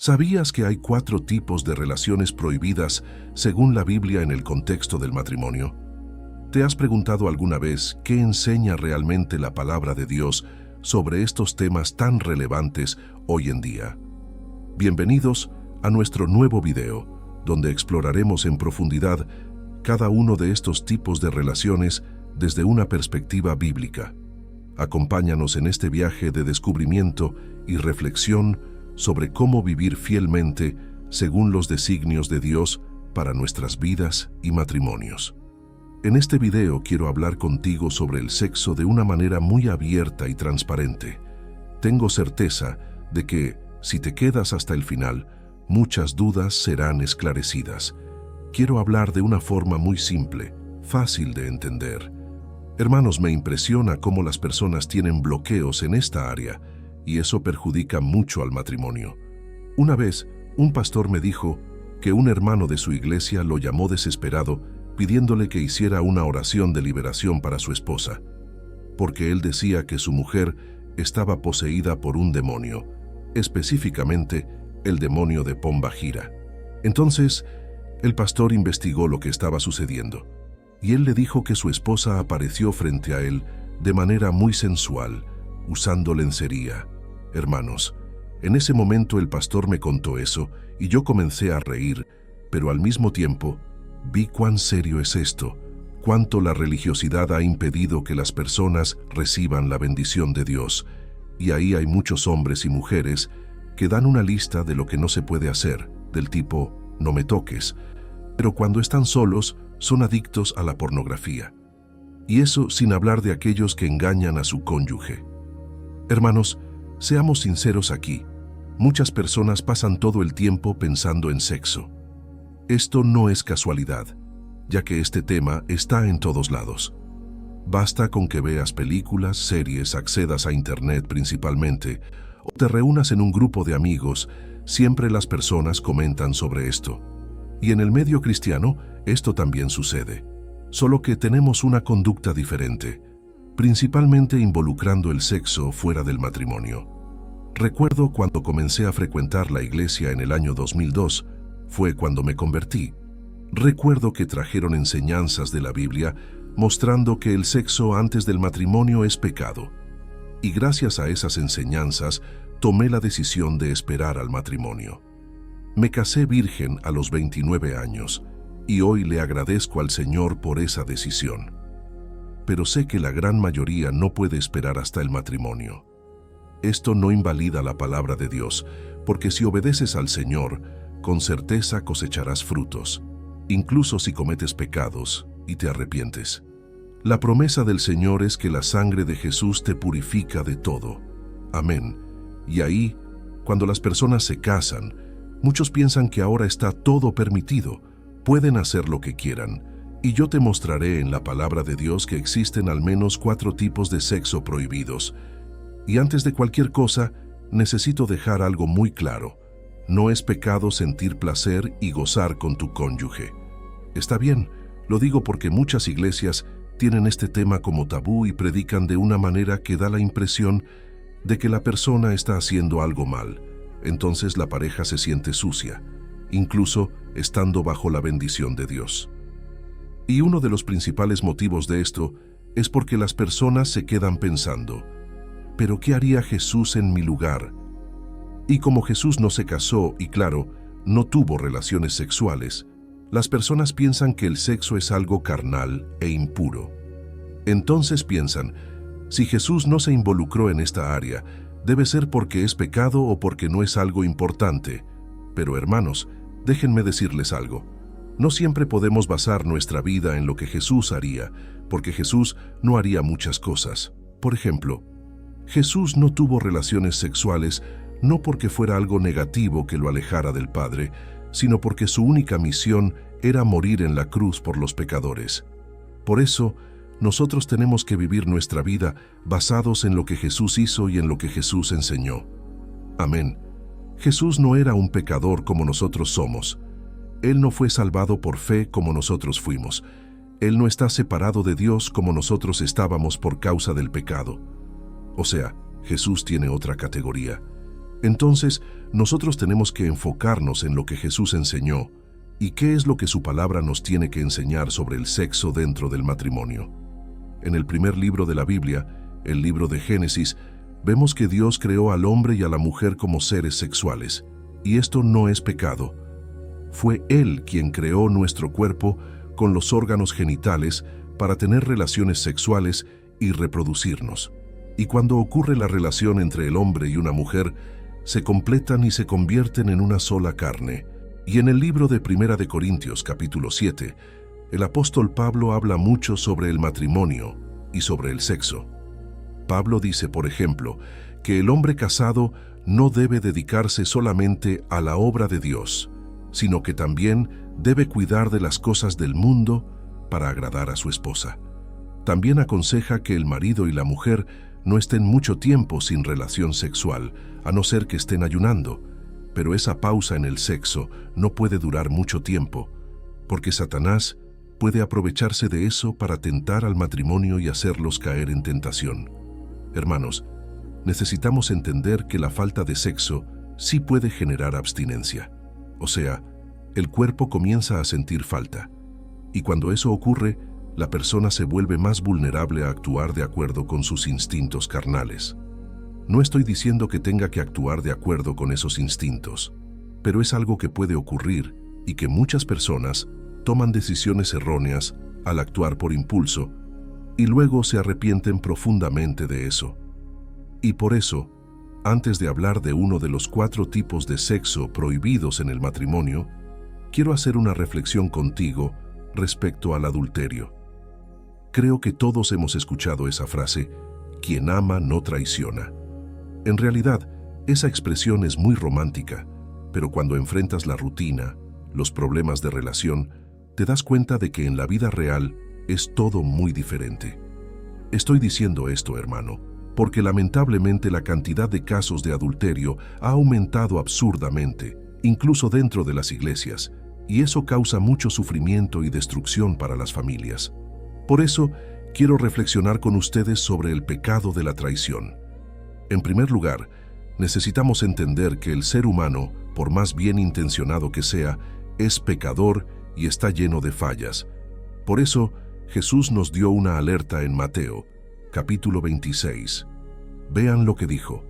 ¿Sabías que hay 4 tipos de relaciones prohibidas según la Biblia en el contexto del matrimonio? ¿Te has preguntado alguna vez qué enseña realmente la palabra de Dios sobre estos temas tan relevantes hoy en día? Bienvenidos a nuestro nuevo video, donde exploraremos en profundidad cada uno de estos tipos de relaciones desde una perspectiva bíblica. Acompáñanos en este viaje de descubrimiento y reflexión sobre cómo vivir fielmente según los designios de Dios para nuestras vidas y matrimonios. En este video quiero hablar contigo sobre el sexo de una manera muy abierta y transparente. Tengo certeza de que, si te quedas hasta el final, muchas dudas serán esclarecidas. Quiero hablar de una forma muy simple, fácil de entender. Hermanos, me impresiona cómo las personas tienen bloqueos en esta área, y eso perjudica mucho al matrimonio. Una vez, un pastor me dijo que un hermano de su iglesia lo llamó desesperado pidiéndole que hiciera una oración de liberación para su esposa, porque él decía que su mujer estaba poseída por un demonio, específicamente el demonio de Pombagira. Entonces, el pastor investigó lo que estaba sucediendo, y él le dijo que su esposa apareció frente a él de manera muy sensual, usando lencería. Hermanos, en ese momento el pastor me contó eso y yo comencé a reír, pero al mismo tiempo vi cuán serio es esto, cuánto la religiosidad ha impedido que las personas reciban la bendición de Dios, y ahí hay muchos hombres y mujeres que dan una lista de lo que no se puede hacer, del tipo, no me toques, pero cuando están solos son adictos a la pornografía. Y eso sin hablar de aquellos que engañan a su cónyuge. Hermanos, seamos sinceros aquí. Muchas personas pasan todo el tiempo pensando en sexo. Esto no es casualidad, ya que este tema está en todos lados. Basta con que veas películas, series, accedas a internet principalmente, o te reúnas en un grupo de amigos, siempre las personas comentan sobre esto. Y en el medio cristiano, esto también sucede, solo que tenemos una conducta diferente, principalmente involucrando el sexo fuera del matrimonio. Recuerdo cuando comencé a frecuentar la iglesia en el año 2002, fue cuando me convertí. Recuerdo que trajeron enseñanzas de la Biblia mostrando que el sexo antes del matrimonio es pecado. Y gracias a esas enseñanzas, tomé la decisión de esperar al matrimonio. Me casé virgen a los 29 años, y hoy le agradezco al Señor por esa decisión. Pero sé que la gran mayoría no puede esperar hasta el matrimonio. Esto no invalida la palabra de Dios, porque si obedeces al Señor, con certeza cosecharás frutos, incluso si cometes pecados y te arrepientes. La promesa del Señor es que la sangre de Jesús te purifica de todo. Amén. Y ahí, cuando las personas se casan, muchos piensan que ahora está todo permitido, pueden hacer lo que quieran, y yo te mostraré en la palabra de Dios que existen al menos 4 tipos de sexo prohibidos. Y antes de cualquier cosa, necesito dejar algo muy claro. No es pecado sentir placer y gozar con tu cónyuge. Está bien, lo digo porque muchas iglesias tienen este tema como tabú y predican de una manera que da la impresión de que la persona está haciendo algo mal. Entonces la pareja se siente sucia, incluso estando bajo la bendición de Dios. Y uno de los principales motivos de esto es porque las personas se quedan pensando, ¿pero qué haría Jesús en mi lugar? Y como Jesús no se casó y, claro, no tuvo relaciones sexuales, las personas piensan que el sexo es algo carnal e impuro. Entonces piensan, si Jesús no se involucró en esta área, debe ser porque es pecado o porque no es algo importante. Pero hermanos, déjenme decirles algo. No siempre podemos basar nuestra vida en lo que Jesús haría, porque Jesús no haría muchas cosas. Por ejemplo, Jesús no tuvo relaciones sexuales no porque fuera algo negativo que lo alejara del Padre, sino porque su única misión era morir en la cruz por los pecadores. Por eso, nosotros tenemos que vivir nuestra vida basados en lo que Jesús hizo y en lo que Jesús enseñó. Amén. Jesús no era un pecador como nosotros somos. Él no fue salvado por fe como nosotros fuimos. Él no está separado de Dios como nosotros estábamos por causa del pecado. O sea, Jesús tiene otra categoría. Entonces, nosotros tenemos que enfocarnos en lo que Jesús enseñó y qué es lo que su palabra nos tiene que enseñar sobre el sexo dentro del matrimonio. En el primer libro de la Biblia, el libro de Génesis, vemos que Dios creó al hombre y a la mujer como seres sexuales, y esto no es pecado. Fue Él quien creó nuestro cuerpo con los órganos genitales para tener relaciones sexuales y reproducirnos. Y cuando ocurre la relación entre el hombre y una mujer, se completan y se convierten en una sola carne. Y en el libro de Primera de Corintios, capítulo 7, el apóstol Pablo habla mucho sobre el matrimonio y sobre el sexo. Pablo dice, por ejemplo, que el hombre casado no debe dedicarse solamente a la obra de Dios, sino que también debe cuidar de las cosas del mundo para agradar a su esposa. También aconseja que el marido y la mujer no estén mucho tiempo sin relación sexual, a no ser que estén ayunando, pero esa pausa en el sexo no puede durar mucho tiempo, porque Satanás puede aprovecharse de eso para tentar al matrimonio y hacerlos caer en tentación. Hermanos, necesitamos entender que la falta de sexo sí puede generar abstinencia. O sea, el cuerpo comienza a sentir falta. Y cuando eso ocurre, la persona se vuelve más vulnerable a actuar de acuerdo con sus instintos carnales. No estoy diciendo que tenga que actuar de acuerdo con esos instintos, pero es algo que puede ocurrir y que muchas personas toman decisiones erróneas al actuar por impulso y luego se arrepienten profundamente de eso. Y por eso, antes de hablar de uno de los 4 tipos de sexo prohibidos en el matrimonio, quiero hacer una reflexión contigo respecto al adulterio. Creo que todos hemos escuchado esa frase, quien ama no traiciona. En realidad, esa expresión es muy romántica, pero cuando enfrentas la rutina, los problemas de relación, te das cuenta de que en la vida real es todo muy diferente. Estoy diciendo esto, hermano, porque lamentablemente la cantidad de casos de adulterio ha aumentado absurdamente, incluso dentro de las iglesias, y eso causa mucho sufrimiento y destrucción para las familias. Por eso, quiero reflexionar con ustedes sobre el pecado de la traición. En primer lugar, necesitamos entender que el ser humano, por más bien intencionado que sea, es pecador y está lleno de fallas. Por eso, Jesús nos dio una alerta en Mateo, capítulo 26. Vean lo que dijo: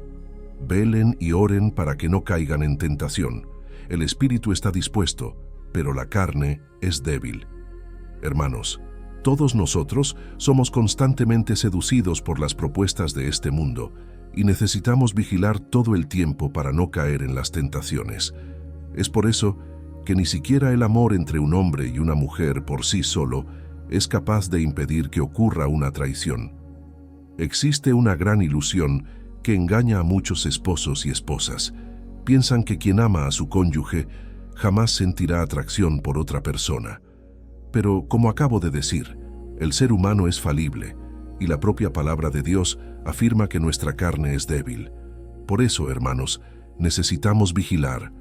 velen y oren para que no caigan en tentación. El espíritu está dispuesto, pero la carne es débil. Hermanos, todos nosotros somos constantemente seducidos por las propuestas de este mundo y necesitamos vigilar todo el tiempo para no caer en las tentaciones. Es por eso que ni siquiera el amor entre un hombre y una mujer por sí solo es capaz de impedir que ocurra una traición. Existe una gran ilusión que engaña a muchos esposos y esposas. Piensan que quien ama a su cónyuge jamás sentirá atracción por otra persona. Pero, como acabo de decir, el ser humano es falible y la propia palabra de Dios afirma que nuestra carne es débil. Por eso, hermanos, necesitamos vigilar,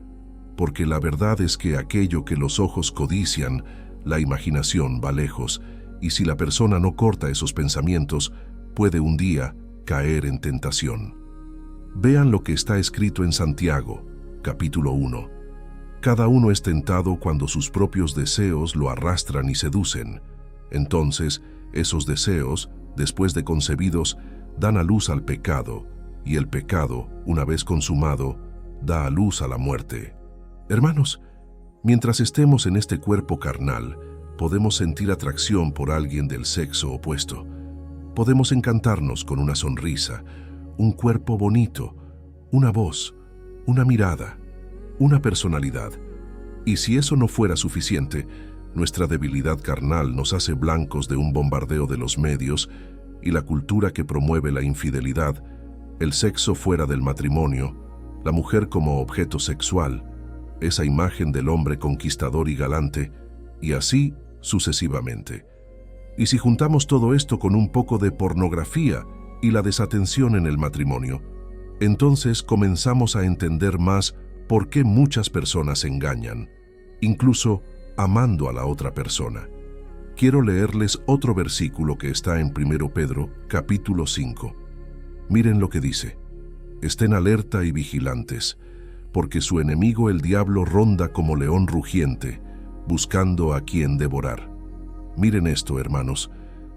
porque la verdad es que aquello que los ojos codician, la imaginación va lejos, y si la persona no corta esos pensamientos, puede un día caer en tentación. Vean lo que está escrito en Santiago, capítulo 1. Cada uno es tentado cuando sus propios deseos lo arrastran y seducen. Entonces, esos deseos, después de concebidos, dan a luz al pecado, y el pecado, una vez consumado, da a luz a la muerte. Hermanos, mientras estemos en este cuerpo carnal, podemos sentir atracción por alguien del sexo opuesto. Podemos encantarnos con una sonrisa, un cuerpo bonito, una voz, una mirada, una personalidad. Y si eso no fuera suficiente, nuestra debilidad carnal nos hace blancos de un bombardeo de los medios y la cultura que promueve la infidelidad, el sexo fuera del matrimonio, la mujer como objeto sexual, esa imagen del hombre conquistador y galante, y así sucesivamente. Y si juntamos todo esto con un poco de pornografía y la desatención en el matrimonio, entonces comenzamos a entender más por qué muchas personas engañan, incluso amando a la otra persona. Quiero leerles otro versículo que está en 1 Pedro, capítulo 5. Miren lo que dice: Estén alerta y vigilantes, porque su enemigo el diablo ronda como león rugiente, buscando a quien devorar. Miren esto, hermanos.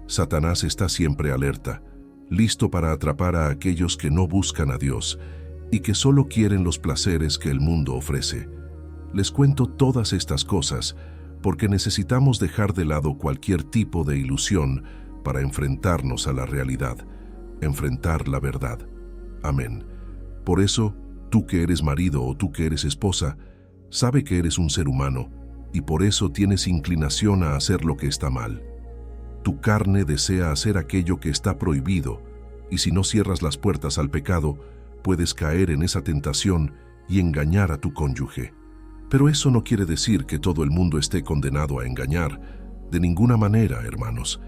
Satanás está siempre alerta, listo para atrapar a aquellos que no buscan a Dios y que solo quieren los placeres que el mundo ofrece. Les cuento todas estas cosas porque necesitamos dejar de lado cualquier tipo de ilusión para enfrentarnos a la realidad, enfrentar la verdad. Amén. Por eso, tú que eres marido o tú que eres esposa, sabe que eres un ser humano y por eso tienes inclinación a hacer lo que está mal. Tu carne desea hacer aquello que está prohibido, y si no cierras las puertas al pecado, puedes caer en esa tentación y engañar a tu cónyuge. Pero eso no quiere decir que todo el mundo esté condenado a engañar, de ninguna manera, hermanos.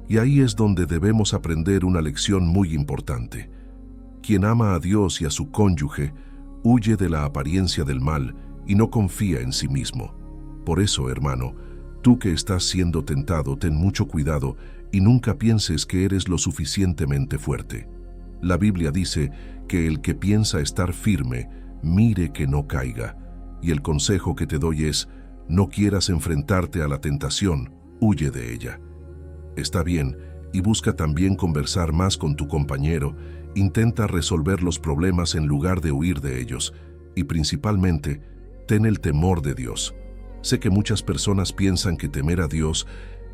Y ahí es donde debemos aprender una lección muy importante. Quien ama a Dios y a su cónyuge, huye de la apariencia del mal y no confía en sí mismo. Por eso, hermano, tú que estás siendo tentado, ten mucho cuidado y nunca pienses que eres lo suficientemente fuerte. La Biblia dice que el que piensa estar firme, mire que no caiga. Y el consejo que te doy es, no quieras enfrentarte a la tentación, huye de ella. Está bien, y busca también conversar más con tu compañero, intenta resolver los problemas en lugar de huir de ellos, y principalmente, ten el temor de Dios. Sé que muchas personas piensan que temer a Dios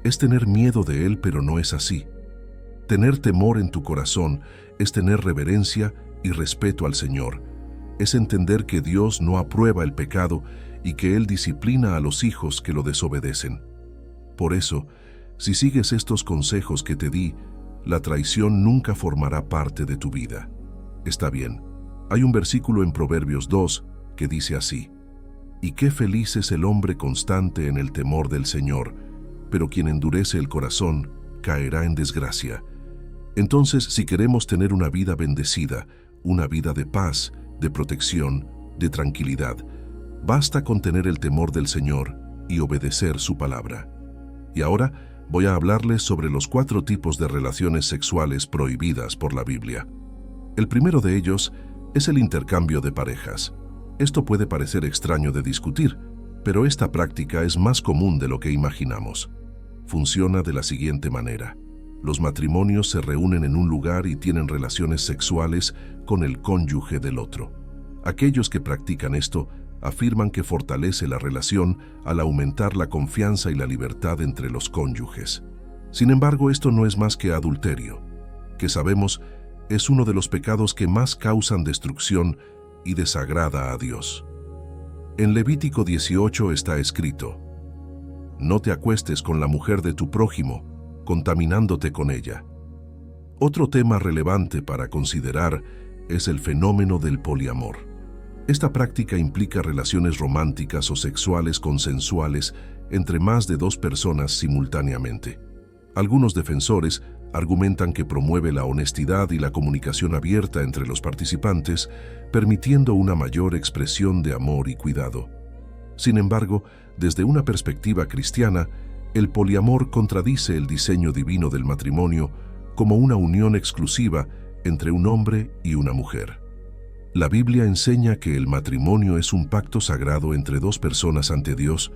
es tener miedo de Él, pero no es así. Tener temor en tu corazón es tener reverencia y respeto al Señor. Es entender que Dios no aprueba el pecado y que Él disciplina a los hijos que lo desobedecen. Por eso, si sigues estos consejos que te di, la traición nunca formará parte de tu vida. Está bien, hay un versículo en Proverbios 2 que dice así: «Y qué feliz es el hombre constante en el temor del Señor, pero quien endurece el corazón caerá en desgracia». Entonces, si queremos tener una vida bendecida, una vida de paz, de protección, de tranquilidad, basta con tener el temor del Señor y obedecer su palabra. Y ahora voy a hablarles sobre los 4 tipos de relaciones sexuales prohibidas por la Biblia. El primero de ellos es el intercambio de parejas. Esto puede parecer extraño de discutir, pero esta práctica es más común de lo que imaginamos. Funciona de la siguiente manera. Los matrimonios se reúnen en un lugar y tienen relaciones sexuales con el cónyuge del otro. Aquellos que practican esto afirman que fortalece la relación al aumentar la confianza y la libertad entre los cónyuges. Sin embargo, esto no es más que adulterio, que sabemos es uno de los pecados que más causan destrucción y desagrada a Dios. En Levítico 18 está escrito: «No te acuestes con la mujer de tu prójimo, contaminándote con ella». Otro tema relevante para considerar es el fenómeno del poliamor. Esta práctica implica relaciones románticas o sexuales consensuales entre más de 2 personas simultáneamente. Algunos defensores argumentan que promueve la honestidad y la comunicación abierta entre los participantes, permitiendo una mayor expresión de amor y cuidado. Sin embargo, desde una perspectiva cristiana, el poliamor contradice el diseño divino del matrimonio como una unión exclusiva entre un hombre y una mujer. La Biblia enseña que el matrimonio es un pacto sagrado entre 2 personas ante Dios,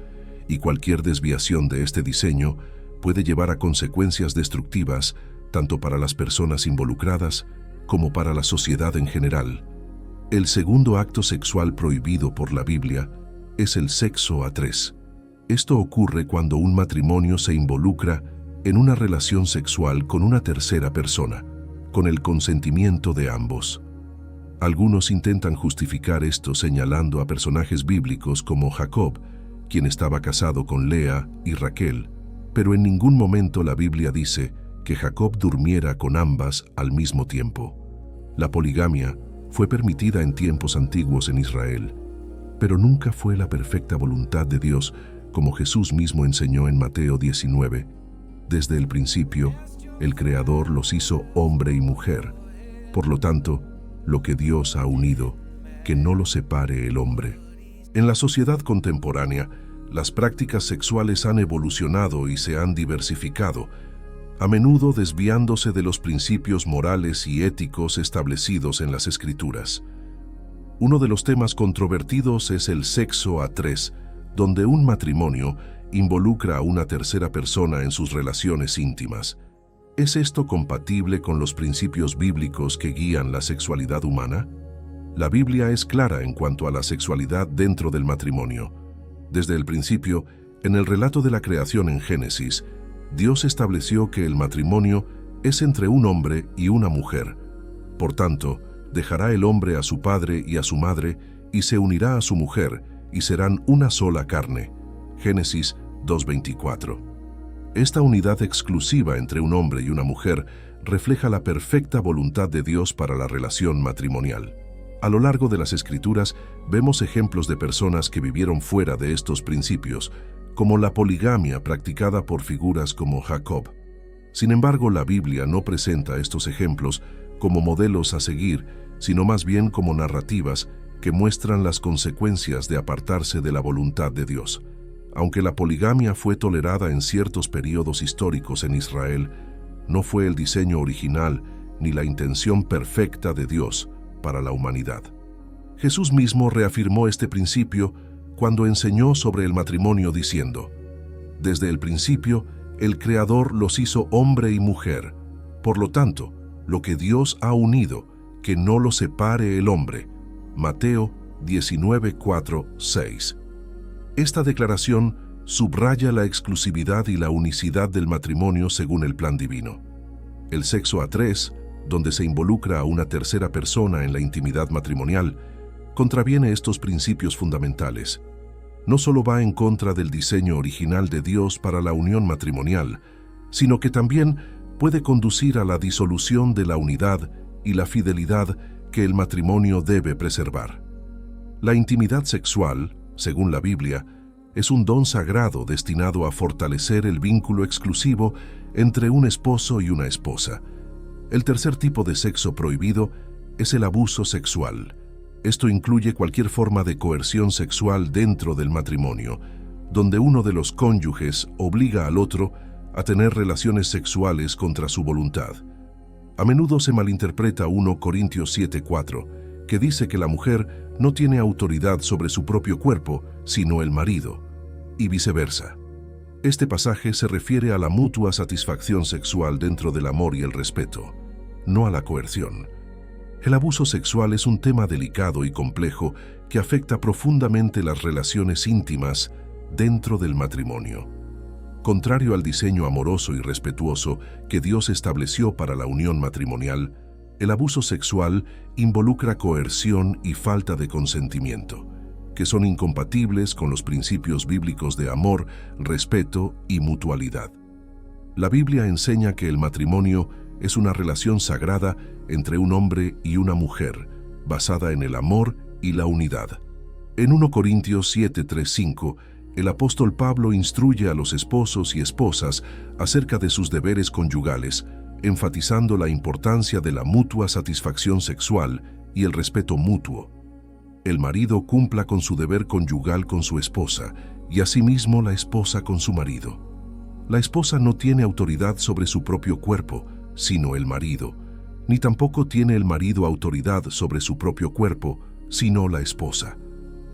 y cualquier desviación de este diseño puede llevar a consecuencias destructivas tanto para las personas involucradas como para la sociedad en general. El segundo acto sexual prohibido por la Biblia es el sexo a 3. Esto ocurre cuando un matrimonio se involucra en una relación sexual con una tercera persona, con el consentimiento de ambos. Algunos intentan justificar esto señalando a personajes bíblicos como Jacob, quien estaba casado con Lea y Raquel, pero en ningún momento la Biblia dice que Jacob durmiera con ambas al mismo tiempo. La poligamia fue permitida en tiempos antiguos en Israel, pero nunca fue la perfecta voluntad de Dios, como Jesús mismo enseñó en Mateo 19. Desde el principio, el Creador los hizo hombre y mujer. Por lo tanto, lo que Dios ha unido, que no lo separe el hombre. En la sociedad contemporánea, las prácticas sexuales han evolucionado y se han diversificado, a menudo desviándose de los principios morales y éticos establecidos en las Escrituras. Uno de los temas controvertidos es el sexo a tres, donde un matrimonio involucra a una tercera persona en sus relaciones íntimas. ¿Es esto compatible con los principios bíblicos que guían la sexualidad humana? La Biblia es clara en cuanto a la sexualidad dentro del matrimonio. Desde el principio, en el relato de la creación en Génesis, Dios estableció que el matrimonio es entre un hombre y una mujer. Por tanto, dejará el hombre a su padre y a su madre, y se unirá a su mujer, y serán una sola carne. Génesis 2:24. Esta unidad exclusiva entre un hombre y una mujer refleja la perfecta voluntad de Dios para la relación matrimonial. A lo largo de las Escrituras vemos ejemplos de personas que vivieron fuera de estos principios, como la poligamia practicada por figuras como Jacob. Sin embargo, la Biblia no presenta estos ejemplos como modelos a seguir, sino más bien como narrativas que muestran las consecuencias de apartarse de la voluntad de Dios. Aunque la poligamia fue tolerada en ciertos periodos históricos en Israel, no fue el diseño original ni la intención perfecta de Dios para la humanidad. Jesús mismo reafirmó este principio cuando enseñó sobre el matrimonio diciendo: «Desde el principio, el Creador los hizo hombre y mujer. Por lo tanto, lo que Dios ha unido, que no lo separe el hombre». Mateo 19:4-6. Esta declaración subraya la exclusividad y la unicidad del matrimonio según el plan divino. El sexo a tres, donde se involucra a una tercera persona en la intimidad matrimonial, contraviene estos principios fundamentales. No solo va en contra del diseño original de Dios para la unión matrimonial, sino que también puede conducir a la disolución de la unidad y la fidelidad que el matrimonio debe preservar. La intimidad sexual, según la Biblia, es un don sagrado destinado a fortalecer el vínculo exclusivo entre un esposo y una esposa. El tercer tipo de sexo prohibido es el abuso sexual. Esto incluye cualquier forma de coerción sexual dentro del matrimonio, donde uno de los cónyuges obliga al otro a tener relaciones sexuales contra su voluntad. A menudo se malinterpreta 1 Corintios 7:4, que dice que la mujer no tiene autoridad sobre su propio cuerpo, sino el marido, y viceversa. Este pasaje se refiere a la mutua satisfacción sexual dentro del amor y el respeto, no a la coerción. El abuso sexual es un tema delicado y complejo que afecta profundamente las relaciones íntimas dentro del matrimonio. Contrario al diseño amoroso y respetuoso que Dios estableció para la unión matrimonial, el abuso sexual involucra coerción y falta de consentimiento, que son incompatibles con los principios bíblicos de amor, respeto y mutualidad. La Biblia enseña que el matrimonio es una relación sagrada entre un hombre y una mujer, basada en el amor y la unidad. En 1 Corintios 7:3-5, el apóstol Pablo instruye a los esposos y esposas acerca de sus deberes conyugales, enfatizando la importancia de la mutua satisfacción sexual y el respeto mutuo. El marido cumpla con su deber conyugal con su esposa y asimismo la esposa con su marido. La esposa no tiene autoridad sobre su propio cuerpo, sino el marido, ni tampoco tiene el marido autoridad sobre su propio cuerpo, sino la esposa.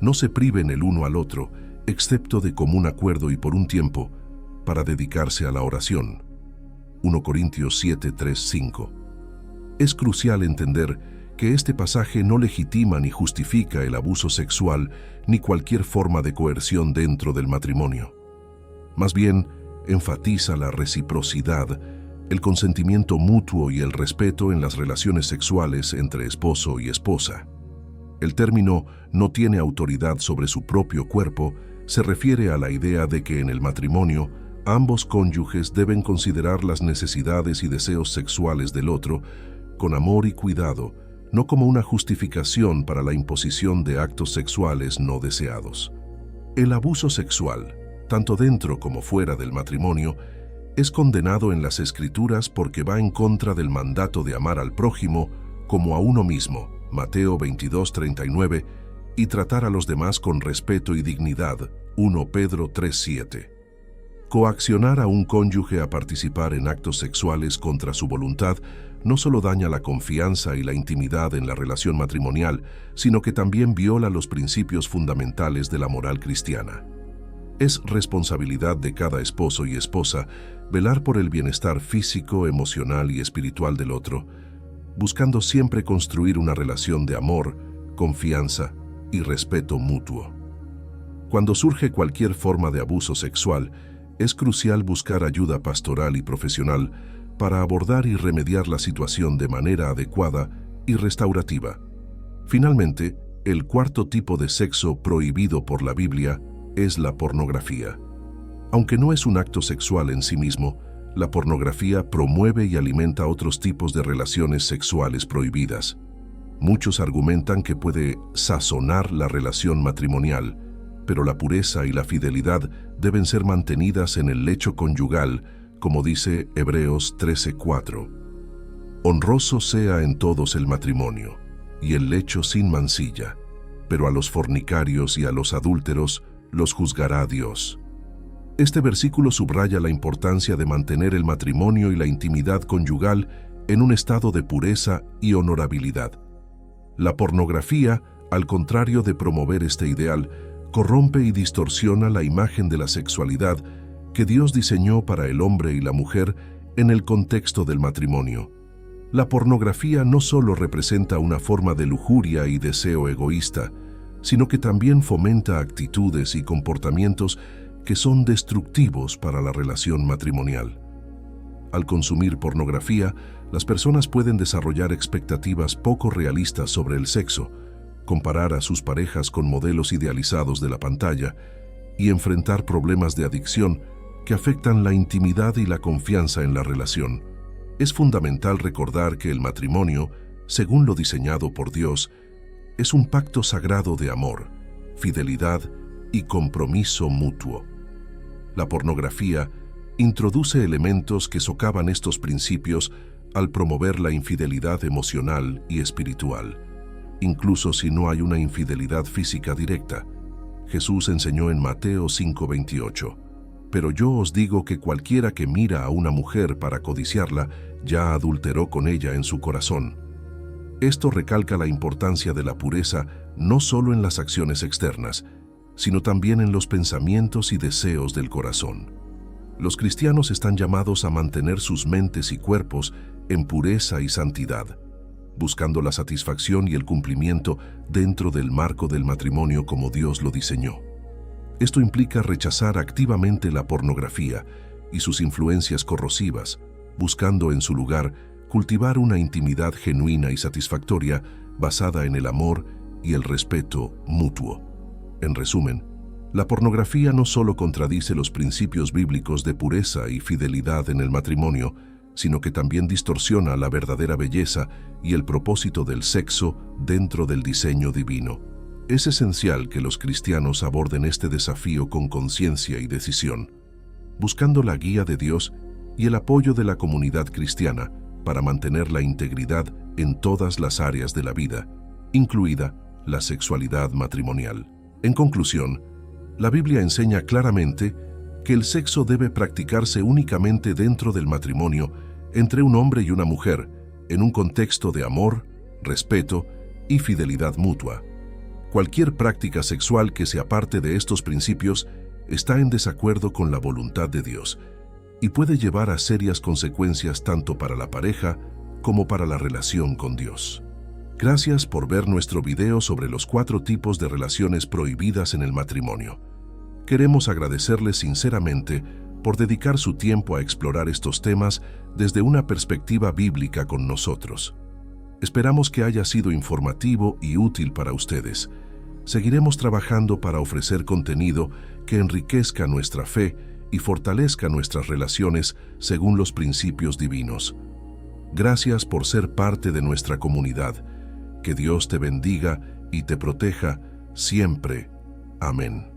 No se priven el uno al otro, excepto de común acuerdo y por un tiempo, para dedicarse a la oración. 1 Corintios 7:3-5. Es crucial entender que este pasaje no legitima ni justifica el abuso sexual ni cualquier forma de coerción dentro del matrimonio. Más bien, enfatiza la reciprocidad, el consentimiento mutuo y el respeto en las relaciones sexuales entre esposo y esposa. El término «no tiene autoridad sobre su propio cuerpo» se refiere a la idea de que en el matrimonio ambos cónyuges deben considerar las necesidades y deseos sexuales del otro con amor y cuidado, no como una justificación para la imposición de actos sexuales no deseados. El abuso sexual, tanto dentro como fuera del matrimonio, es condenado en las Escrituras porque va en contra del mandato de amar al prójimo como a uno mismo, Mateo 22:39, y tratar a los demás con respeto y dignidad, 1 Pedro 3:7. Coaccionar a un cónyuge a participar en actos sexuales contra su voluntad no solo daña la confianza y la intimidad en la relación matrimonial, sino que también viola los principios fundamentales de la moral cristiana. Es responsabilidad de cada esposo y esposa velar por el bienestar físico, emocional y espiritual del otro, buscando siempre construir una relación de amor, confianza y respeto mutuo. Cuando surge cualquier forma de abuso sexual, es crucial buscar ayuda pastoral y profesional para abordar y remediar la situación de manera adecuada y restaurativa. Finalmente, el cuarto tipo de sexo prohibido por la Biblia es la pornografía. Aunque no es un acto sexual en sí mismo, la pornografía promueve y alimenta otros tipos de relaciones sexuales prohibidas. Muchos argumentan que puede sazonar la relación matrimonial, pero la pureza y la fidelidad deben ser mantenidas en el lecho conyugal, como dice Hebreos 13:4. Honroso sea en todos el matrimonio, y el lecho sin mancilla, pero a los fornicarios y a los adúlteros los juzgará Dios. Este versículo subraya la importancia de mantener el matrimonio y la intimidad conyugal en un estado de pureza y honorabilidad. La pornografía, al contrario de promover este ideal, corrompe y distorsiona la imagen de la sexualidad que Dios diseñó para el hombre y la mujer en el contexto del matrimonio. La pornografía no solo representa una forma de lujuria y deseo egoísta, sino que también fomenta actitudes y comportamientos que son destructivos para la relación matrimonial. Al consumir pornografía, las personas pueden desarrollar expectativas poco realistas sobre el sexo, comparar a sus parejas con modelos idealizados de la pantalla y enfrentar problemas de adicción que afectan la intimidad y la confianza en la relación. Es fundamental recordar que el matrimonio, según lo diseñado por Dios, es un pacto sagrado de amor, fidelidad y compromiso mutuo. La pornografía introduce elementos que socavan estos principios al promover la infidelidad emocional y espiritual, incluso si no hay una infidelidad física directa. Jesús enseñó en Mateo 5:28, «Pero yo os digo que cualquiera que mira a una mujer para codiciarla, ya adulteró con ella en su corazón». Esto recalca la importancia de la pureza no solo en las acciones externas, sino también en los pensamientos y deseos del corazón. Los cristianos están llamados a mantener sus mentes y cuerpos en pureza y santidad, buscando la satisfacción y el cumplimiento dentro del marco del matrimonio como Dios lo diseñó. Esto implica rechazar activamente la pornografía y sus influencias corrosivas, buscando en su lugar cultivar una intimidad genuina y satisfactoria basada en el amor y el respeto mutuo. En resumen, la pornografía no solo contradice los principios bíblicos de pureza y fidelidad en el matrimonio, sino que también distorsiona la verdadera belleza y el propósito del sexo dentro del diseño divino. Es esencial que los cristianos aborden este desafío con conciencia y decisión, buscando la guía de Dios y el apoyo de la comunidad cristiana para mantener la integridad en todas las áreas de la vida, incluida la sexualidad matrimonial. En conclusión, la Biblia enseña claramente que el sexo debe practicarse únicamente dentro del matrimonio entre un hombre y una mujer, en un contexto de amor, respeto y fidelidad mutua. Cualquier práctica sexual que se aparte de estos principios está en desacuerdo con la voluntad de Dios y puede llevar a serias consecuencias tanto para la pareja como para la relación con Dios. Gracias por ver nuestro video sobre los 4 tipos de relaciones prohibidas en el matrimonio. Queremos agradecerles sinceramente por dedicar su tiempo a explorar estos temas desde una perspectiva bíblica con nosotros. Esperamos que haya sido informativo y útil para ustedes. Seguiremos trabajando para ofrecer contenido que enriquezca nuestra fe y fortalezca nuestras relaciones según los principios divinos. Gracias por ser parte de nuestra comunidad. Que Dios te bendiga y te proteja siempre. Amén.